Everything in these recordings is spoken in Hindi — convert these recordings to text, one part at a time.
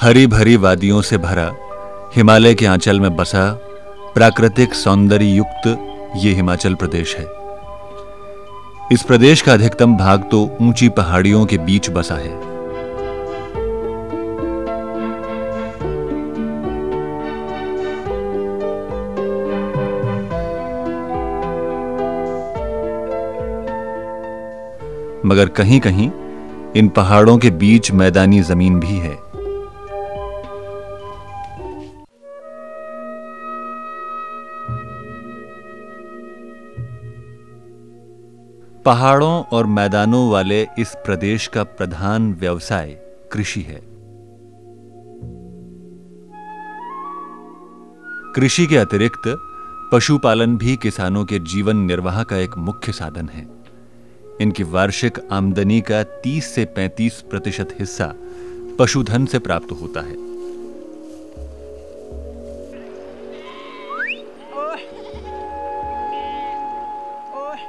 हरी भरी वादियों से भरा हिमालय के आंचल में बसा प्राकृतिक सौंदर्य युक्त ये हिमाचल प्रदेश है। इस प्रदेश का अधिकतम भाग तो ऊंची पहाड़ियों के बीच बसा है। मगर कहीं कहीं इन पहाड़ों के बीच मैदानी जमीन भी है। पहाड़ों और मैदानों वाले इस प्रदेश का प्रधान व्यवसाय कृषि है। कृषि के अतिरिक्त पशुपालन भी किसानों के जीवन निर्वाह का एक मुख्य साधन है। इनकी वार्षिक आमदनी का 30 से 35% हिस्सा पशुधन से प्राप्त होता है।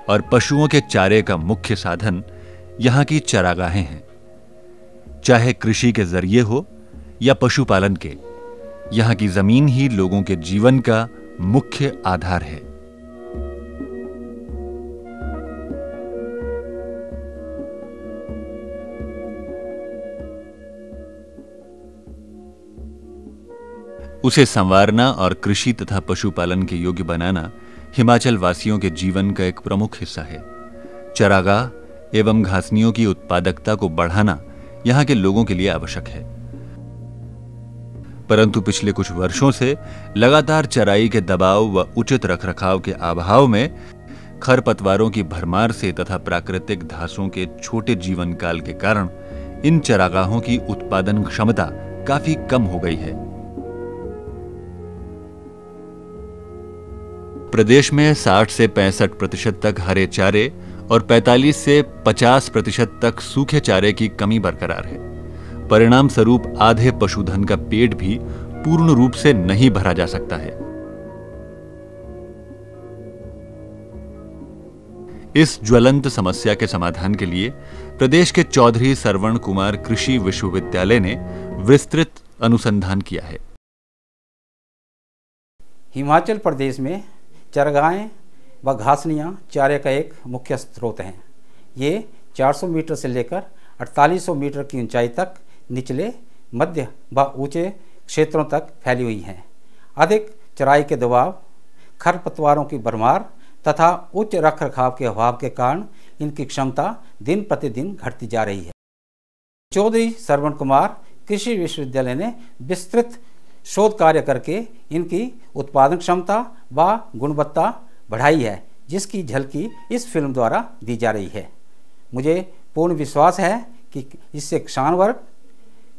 और पशुओं के चारे का मुख्य साधन यहां की चरागाहें हैं। चाहे कृषि के जरिए हो या पशुपालन के, यहां की जमीन ही लोगों के जीवन का मुख्य आधार है। उसे संवारना और कृषि तथा पशुपालन के योग्य बनाना हिमाचल वासियों के जीवन का एक प्रमुख हिस्सा है। चरागाह एवं घासनियों की उत्पादकता को बढ़ाना यहां के लोगों के लिए आवश्यक है। परंतु पिछले कुछ वर्षों से लगातार चराई के दबाव व उचित रखरखाव के अभाव में खरपतवारों की भरमार से तथा प्राकृतिक घासों के छोटे जीवन काल के कारण इन चरागाहों की उत्पादन क्षमता काफी कम हो गई है। प्रदेश में 60 से 65% तक हरे चारे और 45 से 50% तक सूखे चारे की कमी बरकरार है। परिणाम स्वरूप आधे पशुधन का पेट भी पूर्ण रूप से नहीं भरा जा सकता है। इस ज्वलंत समस्या के समाधान के लिए प्रदेश के चौधरी सरवण कुमार कृषि विश्वविद्यालय ने विस्तृत अनुसंधान किया है। हिमाचल प्रदेश में चरागाहें व घासनियाँ चारे का एक मुख्य स्रोत हैं। ये 400 मीटर से लेकर 4800 मीटर की ऊंचाई तक निचले, मध्य व ऊंचे क्षेत्रों तक फैली हुई हैं। अधिक चराई के दबाव, खरपतवारों की भरमार तथा उच्च रखरखाव के अभाव के कारण इनकी क्षमता दिन प्रतिदिन घटती जा रही है। चौधरी सरवण कुमार कृषि विश्वविद्यालय ने विस्तृत शोध कार्य करके इनकी उत्पादन क्षमता व गुणवत्ता बढ़ाई है, जिसकी झलकी इस फिल्म द्वारा दी जा रही है। मुझे पूर्ण विश्वास है कि इससे किसान वर्ग,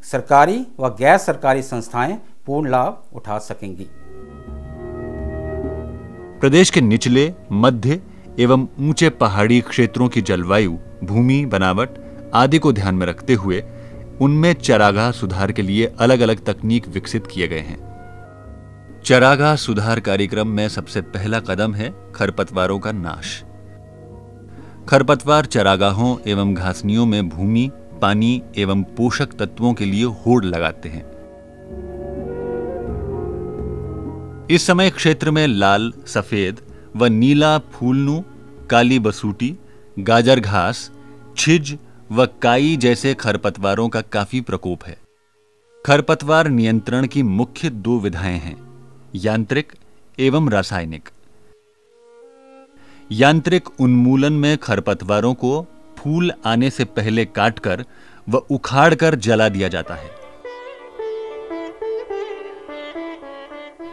सरकारी व गैर सरकारी संस्थाएं पूर्ण लाभ उठा सकेंगी। प्रदेश के निचले, मध्य एवं ऊंचे पहाड़ी क्षेत्रों की जलवायु, भूमि बनावट आदि को ध्यान में रखते हुए उनमें चरागाह सुधार के लिए अलग अलग तकनीक विकसित किए गए हैं। चरागाह सुधार कार्यक्रम में सबसे पहला कदम है खरपतवारों का नाश। खरपतवार चरागाहों एवं घासनियों में भूमि, पानी एवं पोषक तत्वों के लिए होड़ लगाते हैं। इस समय क्षेत्र में लाल, सफेद व नीला फूलनू, काली बसूटी, गाजर घास, छिज व काई जैसे खरपतवारों का काफी प्रकोप है। खरपतवार नियंत्रण की मुख्य 2 विधाएं हैं, यांत्रिक एवं रासायनिक। यांत्रिक उन्मूलन में खरपतवारों को फूल आने से पहले काटकर व उखाड़कर जला दिया जाता है।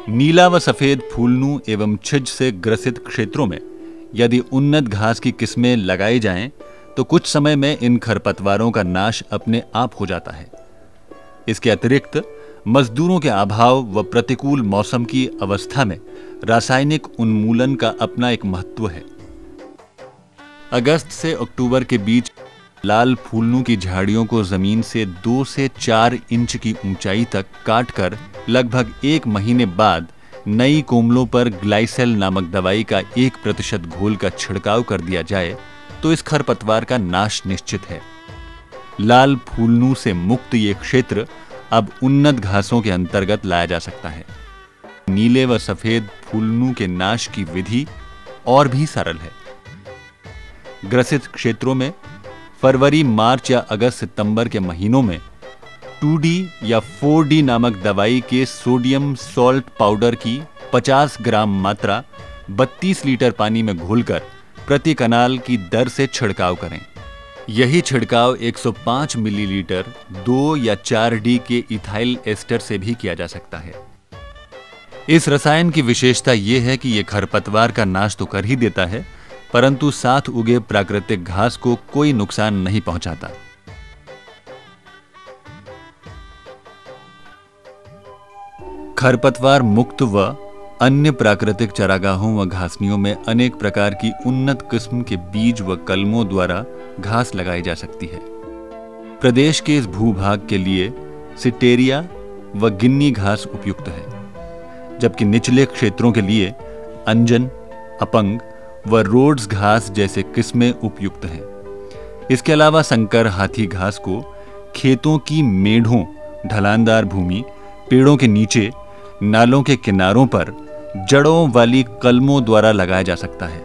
नीला व सफेद फूलनू एवं छिज से ग्रसित क्षेत्रों में यदि उन्नत घास की किस्में लगाई जाएं तो कुछ समय में इन खरपतवारों का नाश अपने आप हो जाता है। इसके अतिरिक्त मजदूरों के अभाव व प्रतिकूल मौसम की अवस्था में रासायनिक उन्मूलन का अपना एक महत्व है। अगस्त से अक्टूबर के बीच लाल फूलनू की झाड़ियों को जमीन से 2 से 4 इंच की ऊंचाई तक काटकर लगभग 1 महीने बाद नई कोमलों पर ग्लाइसेल नामक दवाई का 1% घोल का छिड़काव कर दिया जाए तो इस खरपतवार का नाश निश्चित है। लाल फूलनू से मुक्त ये क्षेत्र अब उन्नत घासों के अंतर्गत लाया जा सकता है। नीले व सफेद फूलनू के नाश की विधि और भी सरल है। ग्रसित क्षेत्रों में फरवरी, मार्च या अगस्त सितंबर के महीनों में 2D या 4D नामक दवाई के सोडियम सॉल्ट पाउडर की 50 ग्राम मात्रा 32 लीटर पानी में घोलकर प्रति कनाल की दर से छिड़काव करें। यही छिड़काव 105 मिलीलीटर 2 या 4D के इथाइल एस्टर से भी किया जा सकता है। इस रसायन की विशेषता यह है कि यह खरपतवार का नाश तो कर ही देता है, परंतु साथ उगे प्राकृतिक घास को कोई नुकसान नहीं पहुंचाता। खरपतवार मुक्त व अन्य प्राकृतिक चारागाहों व घासनियों में अनेक प्रकार की उन्नत किस्म के बीज व कलमों द्वारा घास लगाई जा सकती है। प्रदेश के इस भूभाग के लिए सिटेरिया व गिन्नी घास उपयुक्त है, जबकि निचले क्षेत्रों के लिए अंजन, अपंग व रोड्स घास जैसे किस्में उपयुक्त हैं। इसके अलावा संकर हाथी घास को खेतों की मेढ़ों, ढलानदार भूमि, पेड़ों के नीचे, नालों के किनारों पर जड़ों वाली कलमों द्वारा लगाया जा सकता है।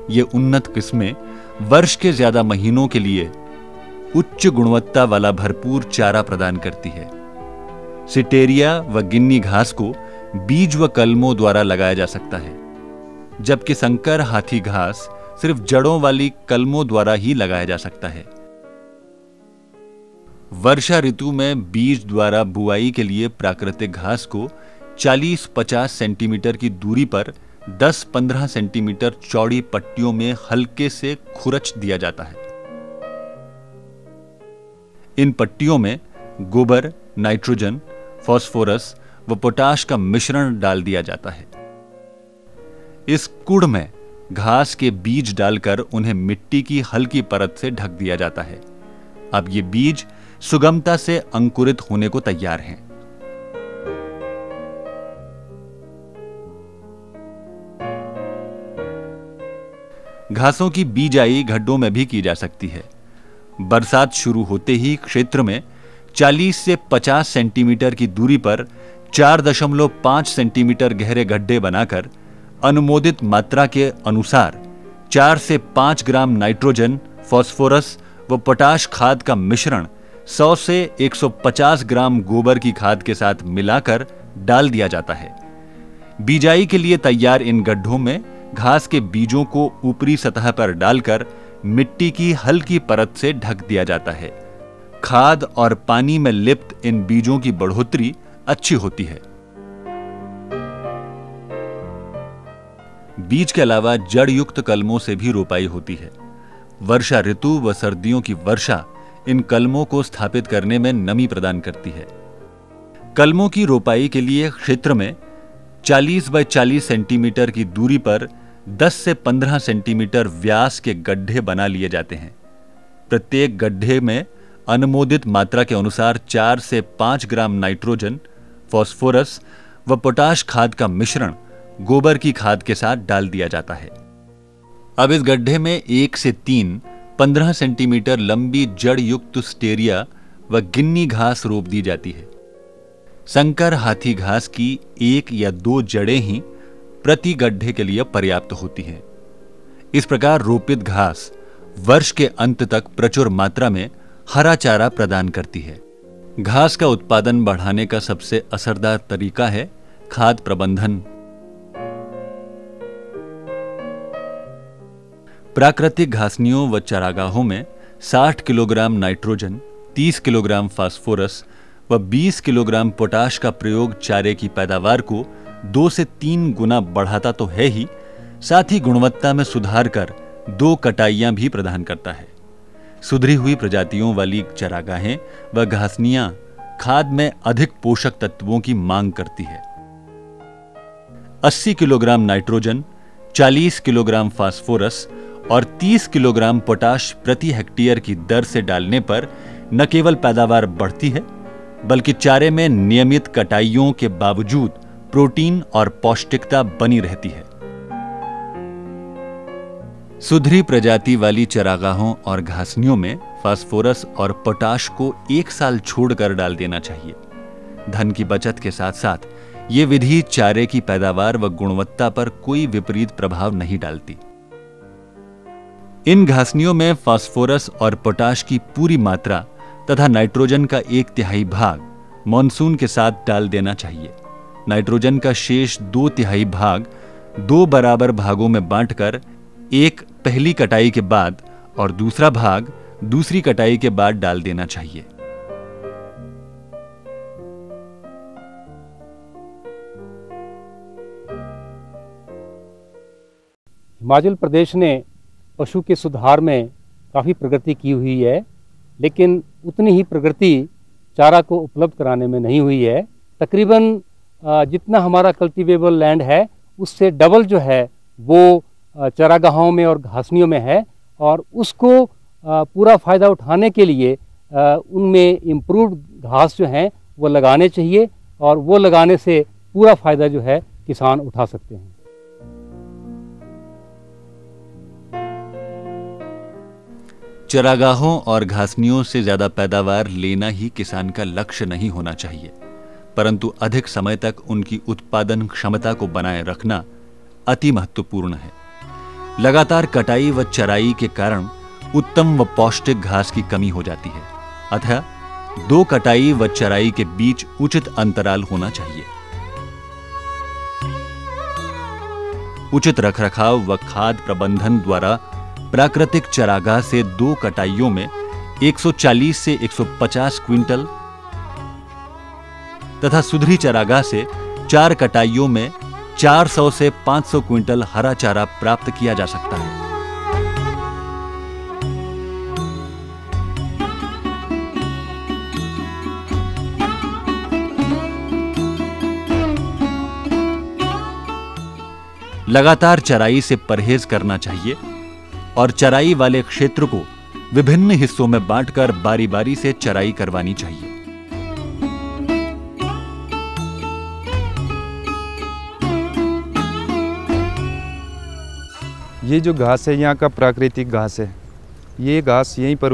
ये उन्नत किस्में वर्ष के ज्यादा महीनों के लिए उच्च गुणवत्ता वाला भरपूर चारा प्रदान करती है। सिटेरिया व गिन्नी घास को बीज व कलमों द्वारा लगाया जा सकता है, जबकि संकर हाथी घास सिर्फ जड़ों वाली कलमों द्वारा ही लगाया जा सकता है। वर्षा ऋतु में बीज द्वारा बुआई के लिए प्राकृतिक घास को 40-50 सेंटीमीटर की दूरी पर 10-15 सेंटीमीटर चौड़ी पट्टियों में हल्के से खुरच दिया जाता है। इन पट्टियों में गोबर, नाइट्रोजन, फास्फोरस व पोटाश का मिश्रण डाल दिया जाता है। इस कुड़ में घास के बीज डालकर उन्हें मिट्टी की हल्की परत से ढक दिया जाता है। अब ये बीज सुगमता से अंकुरित होने को तैयार हैं। घासों की बीजाई गड्ढों में भी की जा सकती है। बरसात शुरू होते ही क्षेत्र में 40 से 50 सेंटीमीटर की दूरी पर 4.5 सेंटीमीटर गहरे गड्ढे बनाकर अनुमोदित मात्रा के अनुसार 4 से 5 ग्राम नाइट्रोजन, फास्फोरस व पोटाश खाद का मिश्रण 100 से 150 ग्राम गोबर की खाद के साथ मिलाकर डाल दिया जाता है। बीजाई के लिए तैयार इन गड्ढों में घास के बीजों को ऊपरी सतह पर डालकर मिट्टी की हल्की परत से ढक दिया जाता है। खाद और पानी में लिप्त इन बीजों की बढ़ोतरी अच्छी होती है। बीज के अलावा जड़ युक्त कलमों से भी रोपाई होती है। वर्षा ऋतु व सर्दियों की वर्षा इन कलमों को स्थापित करने में नमी प्रदान करती है। कलमों की रोपाई के लिए क्षेत्र में 40 बाय 40 सेंटीमीटर की दूरी पर 10 से 15 सेंटीमीटर व्यास के गड्ढे बना लिए जाते हैं। प्रत्येक गड्ढे में अनुमोदित मात्रा के अनुसार 4 से 5 ग्राम नाइट्रोजन, फास्फोरस व पोटाश खाद का मिश्रण गोबर की खाद के साथ डाल दिया जाता है। अब इस गड्ढे में 1 से 3 15 सेंटीमीटर लंबी जड़ युक्त स्टेरिया व गिन्नी घास रोप दी जाती है। संकर हाथी घास की 1 या 2 जड़ें ही प्रति गड्ढे के लिए पर्याप्त होती हैं। इस प्रकार रोपित घास वर्ष के अंत तक प्रचुर मात्रा में हरा चारा प्रदान करती है। घास का उत्पादन बढ़ाने का सबसे असरदार तरीका है खाद प्रबंधन। प्राकृतिक घासनियों व चारागाहों में 60 किलोग्राम नाइट्रोजन, 30 किलोग्राम फास्फोरस व 20 किलोग्राम पोटाश का प्रयोग चारे की पैदावार को 2 से 3 गुना बढ़ाता तो है ही, साथ ही गुणवत्ता में सुधार कर 2 कटाइयां भी प्रदान करता है। सुधरी हुई प्रजातियों वाली चारागाहें व घासनियां खाद में अधिक पोषक तत्वों की मांग करती है। 80 किलोग्राम नाइट्रोजन, 40 किलोग्राम फास्फोरस और 30 किलोग्राम पोटाश प्रति हेक्टेयर की दर से डालने पर न केवल पैदावार बढ़ती है, बल्कि चारे में नियमित कटाइयों के बावजूद प्रोटीन और पौष्टिकता बनी रहती है। सुधरी प्रजाति वाली चरागाहों और घासनियों में फास्फोरस और पोटाश को एक साल छोड़कर डाल देना चाहिए। धन की बचत के साथ साथ ये विधि चारे की पैदावार व गुणवत्ता पर कोई विपरीत प्रभाव नहीं डालती। इन घासनियों में फास्फोरस और पोटाश की पूरी मात्रा तथा नाइट्रोजन का 1/3 भाग मॉनसून के साथ डाल देना चाहिए। नाइट्रोजन का शेष 2/3 भाग 2 बराबर भागों में बांटकर एक पहली कटाई के बाद और दूसरा भाग दूसरी कटाई के बाद डाल देना चाहिए। हिमाचल प्रदेश ने पशु के सुधार में काफ़ी प्रगति की हुई है, लेकिन उतनी ही प्रगति चारा को उपलब्ध कराने में नहीं हुई है। तकरीबन जितना हमारा कल्टीवेबल लैंड है उससे डबल जो है वो चरागाहों में और घासनियों में है, और उसको पूरा फ़ायदा उठाने के लिए उनमें इम्प्रूव्ड घास जो हैं वो लगाने चाहिए, और वो लगाने से पूरा फ़ायदा जो है किसान उठा सकते हैं। चरागाहों और घासनियों से ज्यादा पैदावार लेना ही किसान का लक्ष्य नहीं होना चाहिए, परंतु अधिक समय तक उनकी उत्पादन क्षमता को बनाए रखना अति महत्वपूर्ण है। लगातार कटाई व चराई के कारण उत्तम व पौष्टिक घास की कमी हो जाती है, अतः 2 कटाई व चराई के बीच उचित अंतराल होना चाहिए। उचित रखरखाव व खाद प्रबंधन द्वारा प्राकृतिक चरागाह से 2 कटाइयों में 140 से 150 क्विंटल तथा सुधरी चरागाह से 4 कटाइयों में 400 से 500 क्विंटल हरा चारा प्राप्त किया जा सकता है। लगातार चराई से परहेज करना चाहिए और चराई वाले क्षेत्र को विभिन्न हिस्सों में बांटकर बारी बारी से चराई करवानी चाहिए। ये जो घास है यहाँ का प्राकृतिक घास है। ये घास यहीं पर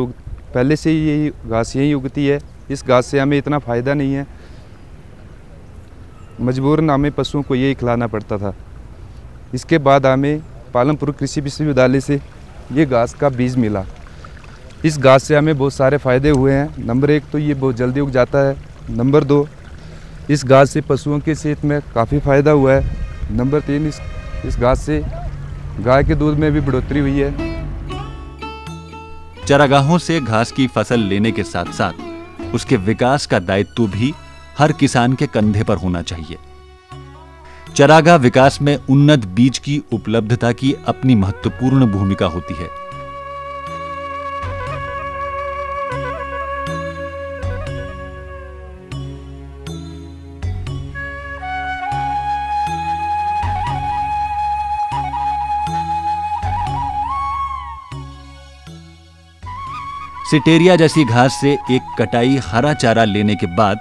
पहले से ही यही घास यहीं उगती है। इस घास से हमें इतना फ़ायदा नहीं है, मजबूरन हमें पशुओं को यही खिलाना पड़ता था। इसके बाद हमें पालमपुर कृषि विश्वविद्यालय से ये घास का बीज मिला। इस घास से हमें बहुत सारे फ़ायदे हुए हैं। नंबर 1 तो ये बहुत जल्दी उग जाता है। नंबर 2, इस घास से पशुओं की सेहत में काफ़ी फ़ायदा हुआ है। नंबर 3, इस घास से गाय के दूध में भी बढ़ोतरी हुई है। चरागाहों से घास की फसल लेने के साथ साथ उसके विकास का दायित्व भी हर किसान के कंधे पर होना चाहिए। चरागाह विकास में उन्नत बीज की उपलब्धता की अपनी महत्वपूर्ण भूमिका होती है। सिटेरिया जैसी घास से एक कटाई हरा चारा लेने के बाद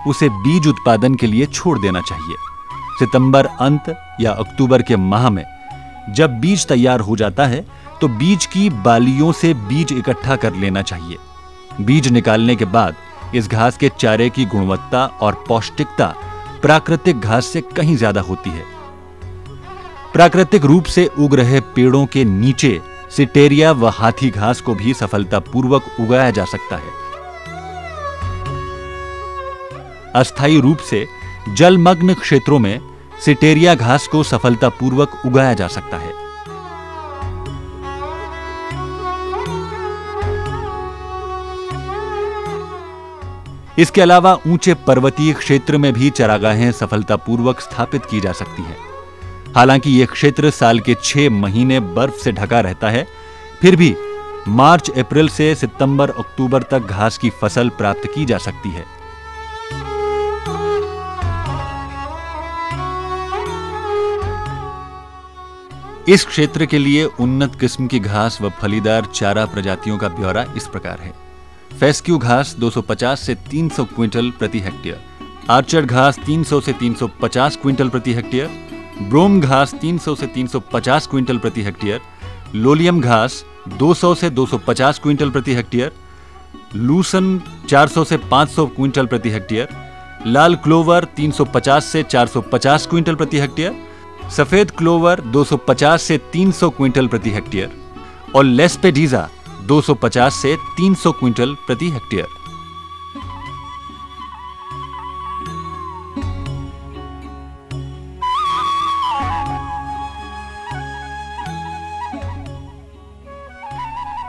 उसे बीज उत्पादन के लिए छोड़ देना चाहिए। सितंबर अंत या अक्टूबर के माह में जब बीज तैयार हो जाता है तो बीज की बालियों से बीज इकट्ठा कर लेना चाहिए। बीज निकालने के बाद इस घास के चारे की गुणवत्ता और पौष्टिकता प्राकृतिक घास से कहीं ज्यादा होती है। प्राकृतिक रूप से उग रहे पेड़ों के नीचे सिटेरिया व हाथी घास को भी सफलतापूर्वक उगाया जा सकता है। अस्थायी रूप से जलमग्न क्षेत्रों में सिटेरिया घास को सफलतापूर्वक उगाया जा सकता है। इसके अलावा ऊंचे पर्वतीय क्षेत्र में भी चरागाहें सफलतापूर्वक स्थापित की जा सकती हैं। हालांकि यह क्षेत्र साल के 6 महीने बर्फ से ढका रहता है, फिर भी मार्च अप्रैल से सितंबर अक्टूबर तक घास की फसल प्राप्त की जा सकती है। इस क्षेत्र के लिए उन्नत किस्म की घास व फलीदार चारा प्रजातियों का ब्यौरा इस प्रकार है। फेस्क्यू घास 250 से 300 क्विंटल प्रति हेक्टेयर, आर्चर घास 300 से 350 क्विंटल प्रति हेक्टेयर, ब्रोम घास 300 से 350 क्विंटल प्रति हेक्टेयर, लोलियम घास 200 से 250 क्विंटल प्रति हेक्टेयर, लूसन 400 से 500 क्विंटल प्रति हेक्टेयर, लाल क्लोवर 350 से 450 क्विंटल प्रति हेक्टेयर, सफेद क्लोवर 250 से 300 क्विंटल प्रति हेक्टेयर और लेस्पेडिजा 250 से 300 क्विंटल प्रति हेक्टेयर।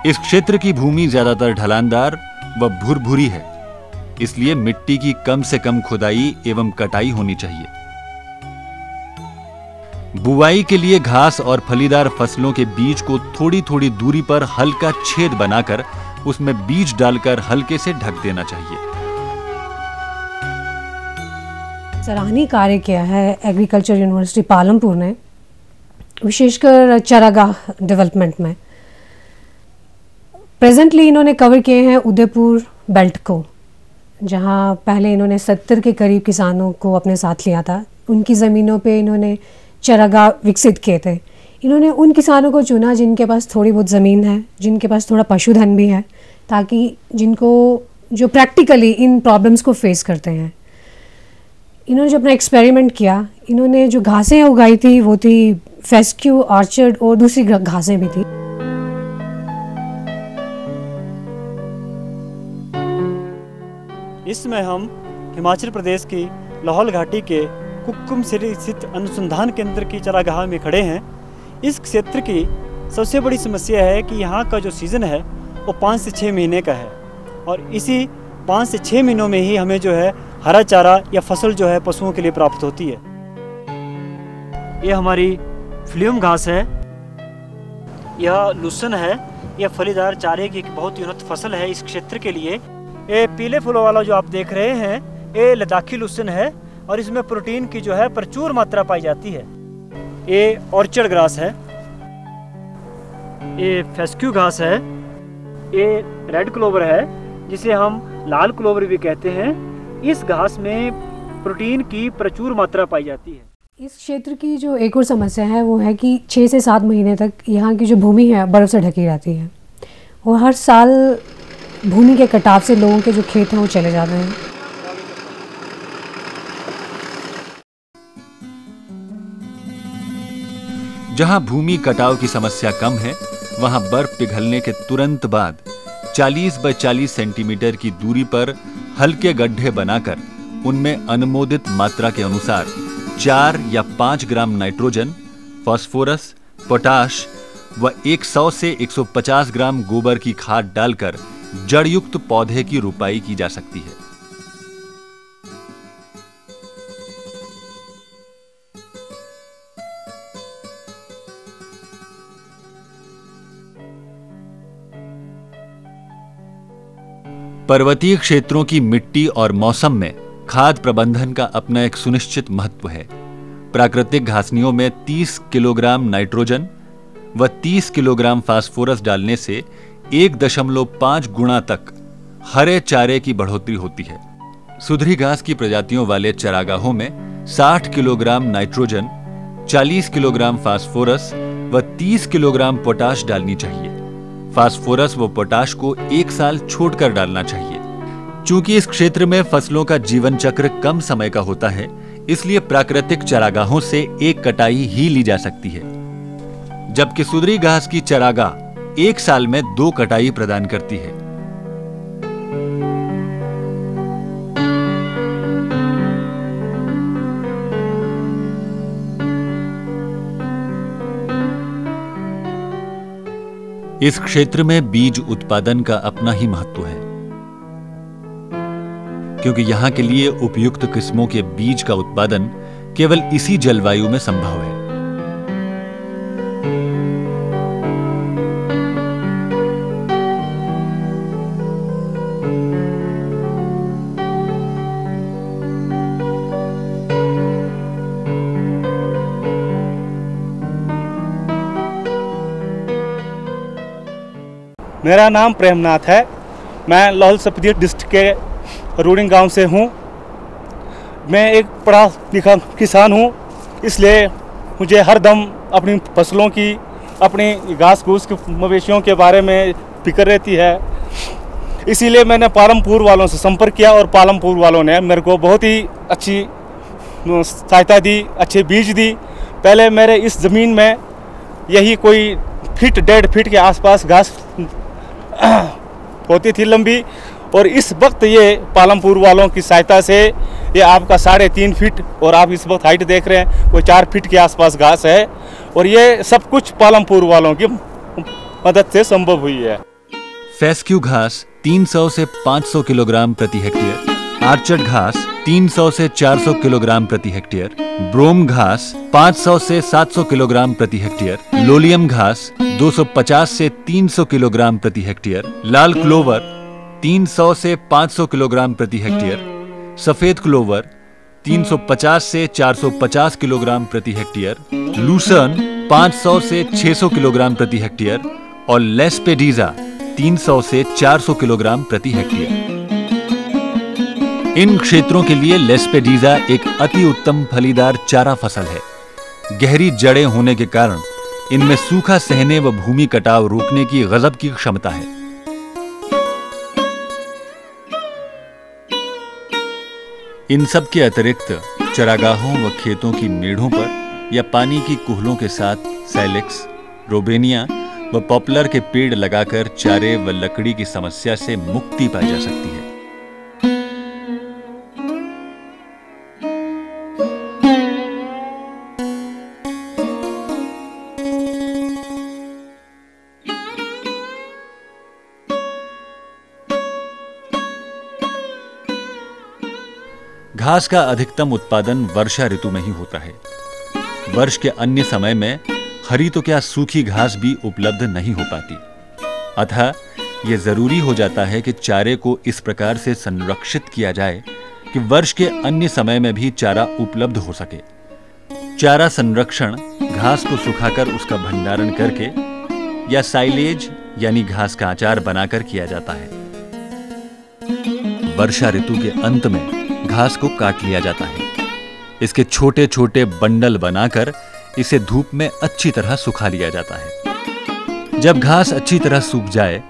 इस क्षेत्र की भूमि ज्यादातर ढलानदार व भुरभुरी है, इसलिए मिट्टी की कम से कम खुदाई एवं कटाई होनी चाहिए। बुआई के लिए घास और फलीदार फसलों के बीज को थोड़ी थोड़ी दूरी पर हल्का छेद बनाकर उसमें बीज डालकर हल्के से ढक देना चाहिए। सराहनीय कार्य किया है एग्रीकल्चर यूनिवर्सिटी पालमपुर ने, विशेषकर चारागाह डेवलपमेंट में। प्रेजेंटली इन्होंने कवर किए हैं उदयपुर बेल्ट को, जहां पहले इन्होंने 70 के करीब किसानों को अपने साथ लिया था। उनकी ज़मीनों पे इन्होंने चारागाह विकसित किए थे। इन्होंने उन किसानों को चुना जिनके पास थोड़ी बहुत ज़मीन है, जिनके पास थोड़ा पशुधन भी है, ताकि जिनको जो प्रैक्टिकली इन प्रॉब्लम्स को फेस करते हैं। इन्होंने जो अपना एक्सपेरिमेंट किया, इन्होंने जो घासें उगाई थी वो थी फेस्क्यू, ऑर्चर्ड और दूसरी घासें भी थी। इसमें हम हिमाचल प्रदेश की लाहौल घाटी के कुक्कुम सिटी स्थित अनुसंधान केंद्र की चारागाह में खड़े हैं। इस क्षेत्र की सबसे बड़ी समस्या है कि यहाँ का जो सीज़न है वो 5 से 6 महीने का है, और इसी 5 से 6 महीनों में ही हमें जो है हरा चारा या फसल जो है पशुओं के लिए प्राप्त होती है। ये हमारी फ्लियम घास है, यह लूसन है, यह फलीदार चारे की एक बहुत ही उन्नत फसल है इस क्षेत्र के लिए। ये पीले फूलों वाला जो आप देख रहे हैं ये लद्दाखी लूसन है, और इसमें प्रोटीन की जो है प्रचुर मात्रा पाई जाती है। ये ऑर्चर्ड ग्रास है, ये फेस्क्यू घास है, ये रेड क्लोवर है जिसे हम लाल क्लोवर भी कहते हैं। इस घास में प्रोटीन की प्रचुर मात्रा पाई जाती है। इस क्षेत्र की जो एक और समस्या है वो है कि 6 से 7 महीने तक यहाँ की जो भूमि है बर्फ़ से ढकी रहती है, और हर साल भूमि के कटाव से लोगों के जो खेत हैं वो चले जाते हैं। जहां भूमि कटाव की समस्या कम है, वहां बर्फ पिघलने के तुरंत बाद 40 बाय 40 सेंटीमीटर की दूरी पर हल्के गड्ढे बनाकर उनमें अनुमोदित मात्रा के अनुसार 4 या 5 ग्राम नाइट्रोजन, फास्फोरस, पोटाश व 100 से 150 ग्राम गोबर की खाद डालकर जड़युक्त पौधे की रोपाई की जा सकती है। पर्वतीय क्षेत्रों की मिट्टी और मौसम में खाद प्रबंधन का अपना एक सुनिश्चित महत्व है। प्राकृतिक घासनियों में 30 किलोग्राम नाइट्रोजन व 30 किलोग्राम फास्फोरस डालने से 1.5 गुना तक हरे चारे की बढ़ोतरी होती है। सुधरी घास की प्रजातियों वाले चारागाहों में 60 किलोग्राम नाइट्रोजन, 40 किलोग्राम फास्फोरस व 30 किलोग्राम पोटाश डालनी चाहिए। फास्फोरस व पोटाश को 1 साल छोड़कर डालना चाहिए। चूंकि इस क्षेत्र में फसलों का जीवन चक्र कम समय का होता है, इसलिए प्राकृतिक चारागाहों से एक कटाई ही ली जा सकती है, जबकि सुधरी घास की चारागाह 1 साल में 2 कटाई प्रदान करती है। इस क्षेत्र में बीज उत्पादन का अपना ही महत्व है, क्योंकि यहां के लिए उपयुक्त किस्मों के बीज का उत्पादन केवल इसी जलवायु में संभव है। मेरा नाम प्रेमनाथ है। मैं लाहौल स्पीति डिस्ट्रिक्ट के रूडिंग गांव से हूं। मैं एक पढ़ा लिखा किसान हूं, इसलिए मुझे हर दम अपनी फसलों की, अपनी घास फूस के मवेशियों के बारे में फिक्र रहती है। इसीलिए मैंने पालमपुर वालों से संपर्क किया और पालमपुर वालों ने मेरे को बहुत ही अच्छी सहायता दी, अच्छे बीज दी। पहले मेरे इस ज़मीन में यही कोई फीट 1.5 फीट के आसपास घास होती थी लंबी, और इस वक्त ये पालमपुर वालों की सहायता से ये आपका 3.5 फीट, और आप इस वक्त हाइट देख रहे हैं कोई 4 फीट के आसपास घास है, और ये सब कुछ पालमपुर वालों की मदद से संभव हुई है। फेस्क्यू घास 300 से 500 किलोग्राम प्रति हेक्टेयर, आर्चर्ड घास 300 से 400 किलोग्राम प्रति हेक्टेयर, ब्रोम घास 500 से 700 किलोग्राम प्रति हेक्टेयर, लोलियम घास 250 से 300 किलोग्राम प्रति हेक्टेयर, लाल क्लोवर 300 से 500 किलोग्राम प्रति हेक्टेयर, सफेद क्लोवर 350 से 450 किलोग्राम प्रति हेक्टेयर, लूसर्न 500 से 600 किलोग्राम प्रति हेक्टेयर और लेस्पेडिजा 300 से 400 किलोग्राम प्रति हेक्टेयर। इन क्षेत्रों के लिए लेस्पेडिजा एक अति उत्तम फलीदार चारा फसल है। गहरी जड़ें होने के कारण इनमें सूखा सहने व भूमि कटाव रोकने की गजब की क्षमता है। इन सब के अतिरिक्त चरागाहों व खेतों की मेढ़ों पर या पानी की कुहलों के साथ सैलेक्स, रोबेनिया व पॉपुलर के पेड़ लगाकर चारे व लकड़ी की समस्या से मुक्ति पाई जा सकती है। घास का अधिकतम उत्पादन वर्षा ऋतु में ही होता है। वर्ष के अन्य समय में हरी तो क्या सूखी घास भी उपलब्ध नहीं हो पाती। अतः यह जरूरी हो जाता है कि चारे को इस प्रकार से संरक्षित किया जाए कि वर्ष के अन्य समय में भी चारा उपलब्ध हो सके। चारा संरक्षण घास को सुखाकर उसका भंडारण करके या साइलेज यानी घास का अचार बनाकर किया जाता है। वर्षा ऋतु के अंत में घास को काट लिया जाता है। इसके छोटे छोटे बंडल बनाकर इसे धूप में अच्छी तरह सुखा लिया जाता है। जब घास अच्छी तरह सूख जाए,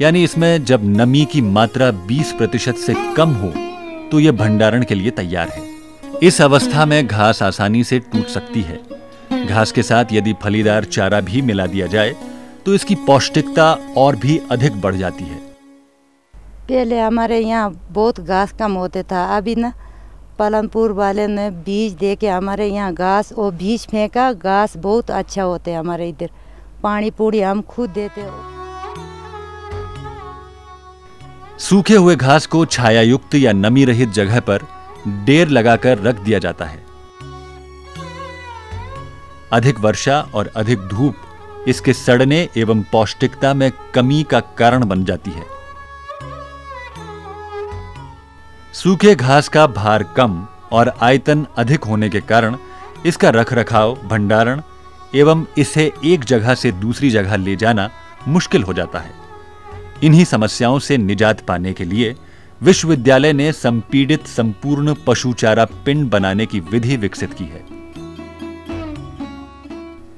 यानी इसमें जब नमी की मात्रा 20% से कम हो, तो यह भंडारण के लिए तैयार है। इस अवस्था में घास आसानी से टूट सकती है। घास के साथ यदि फलीदार चारा भी मिला दिया जाए तो इसकी पौष्टिकता और भी अधिक बढ़ जाती है। पहले हमारे यहाँ बहुत घास कम होते था, अभी ना पालमपुर वाले ने बीज दे के हमारे यहाँ घास और बीज फेंका, घास बहुत अच्छा होते हैं हमारे इधर। पानी पूरी हम खुद देते हो। सूखे हुए घास को छायायुक्त या नमी रहित जगह पर डेर लगाकर रख दिया जाता है। अधिक वर्षा और अधिक धूप इसके सड़ने एवं पौष्टिकता में कमी का कारण बन जाती है। सूखे घास का भार कम और आयतन अधिक होने के कारण इसका रखरखाव, भंडारण एवं इसे एक जगह से दूसरी जगह ले जाना मुश्किल हो जाता है। इन्हीं समस्याओं से निजात पाने के लिए विश्वविद्यालय ने संपीड़ित संपूर्ण पशु चारा पिंड बनाने की विधि विकसित की है।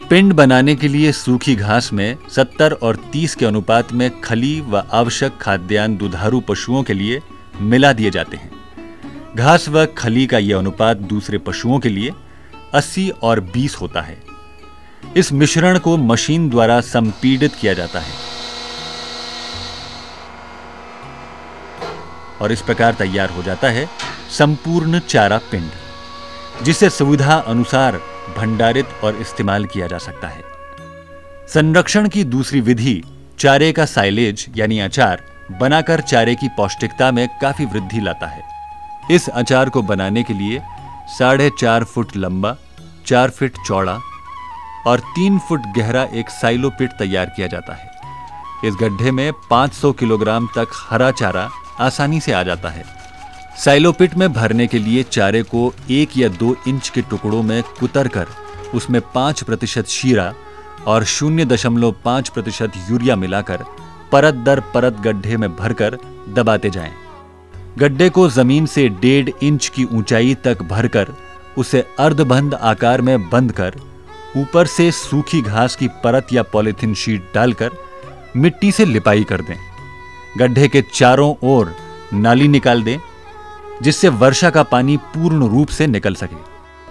पिंड बनाने के लिए सूखी घास में 70 और 30 के अनुपात में खली व आवश्यक खाद्यान्न दुधारू पशुओं के लिए मिला दिए जाते हैं। घास व खली का यह अनुपात दूसरे पशुओं के लिए 80 और 20 होता है। इस मिश्रण को मशीन द्वारा संपीड़ित किया जाता है और इस प्रकार तैयार हो जाता है संपूर्ण चारा पिंड, जिसे सुविधा अनुसार भंडारित और इस्तेमाल किया जा सकता है। संरक्षण की दूसरी विधि चारे का साइलेज यानी अचार बनाकर चारे की पौष्टिकता में काफी वृद्धि लाता है। इस अचार को बनाने के लिए 4.5 फुट लंबा, 4 फीट चौड़ा और 3 फुट गहरा एक साइलो पिट तैयार किया जाता है। इस गड्ढे में 500 किलोग्राम तक हरा चारा आसानी से आ जाता है। साइलो पिट में भरने के लिए चारे को 1 या 2 इंच के टुकड़ों में कुतर कर उसमें 5% शीरा और 0.5% यूरिया मिलाकर परत दर परत गड्ढे में भरकर दबाते जाएं। गड्ढे को जमीन से 1.5 इंच की ऊंचाई तक भरकर उसे अर्धबंद आकार में बंद कर ऊपर से सूखी घास की परत या पॉलीथीन शीट डालकर मिट्टी से लिपाई कर दें। गड्ढे के चारों ओर नाली निकाल दें, जिससे वर्षा का पानी पूर्ण रूप से निकल सके।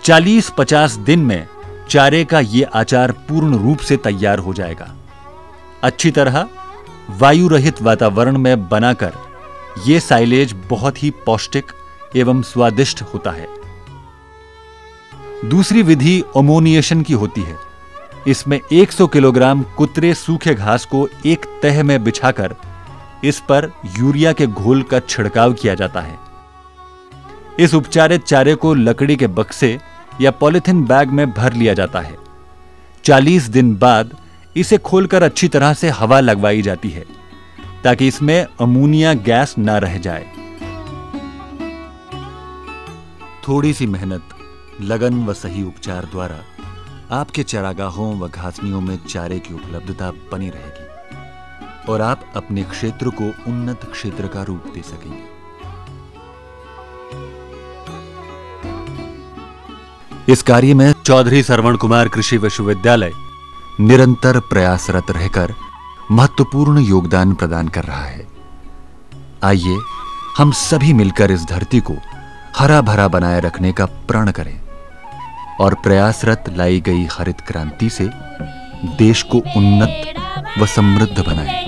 40-50 दिन में चारे का ये आचार पूर्ण रूप से तैयार हो जाएगा। अच्छी तरह वायु रहित वातावरण में बनाकर यह साइलेज बहुत ही पौष्टिक एवं स्वादिष्ट होता है। दूसरी विधि अमोनिएशन की होती है। इसमें 100 किलोग्राम कुतरे सूखे घास को एक तह में बिछाकर इस पर यूरिया के घोल का छिड़काव किया जाता है। इस उपचारित चारे को लकड़ी के बक्से या पॉलिथीन बैग में भर लिया जाता है। 40 दिन बाद इसे खोलकर अच्छी तरह से हवा लगवाई जाती है ताकि इसमें अमोनिया गैस न रह जाए। थोड़ी सी मेहनत, लगन व सही उपचार द्वारा आपके चारागाहों व घासनियों में चारे की उपलब्धता बनी रहेगी और आप अपने क्षेत्र को उन्नत क्षेत्र का रूप दे सकेंगे। इस कार्य में चौधरी श्रवण कुमार कृषि विश्वविद्यालय निरंतर प्रयासरत रहकर महत्वपूर्ण योगदान प्रदान कर रहा है। आइए हम सभी मिलकर इस धरती को हरा भरा बनाए रखने का प्रण करें और प्रयासरत लाई गई हरित क्रांति से देश को उन्नत व समृद्ध बनाएं।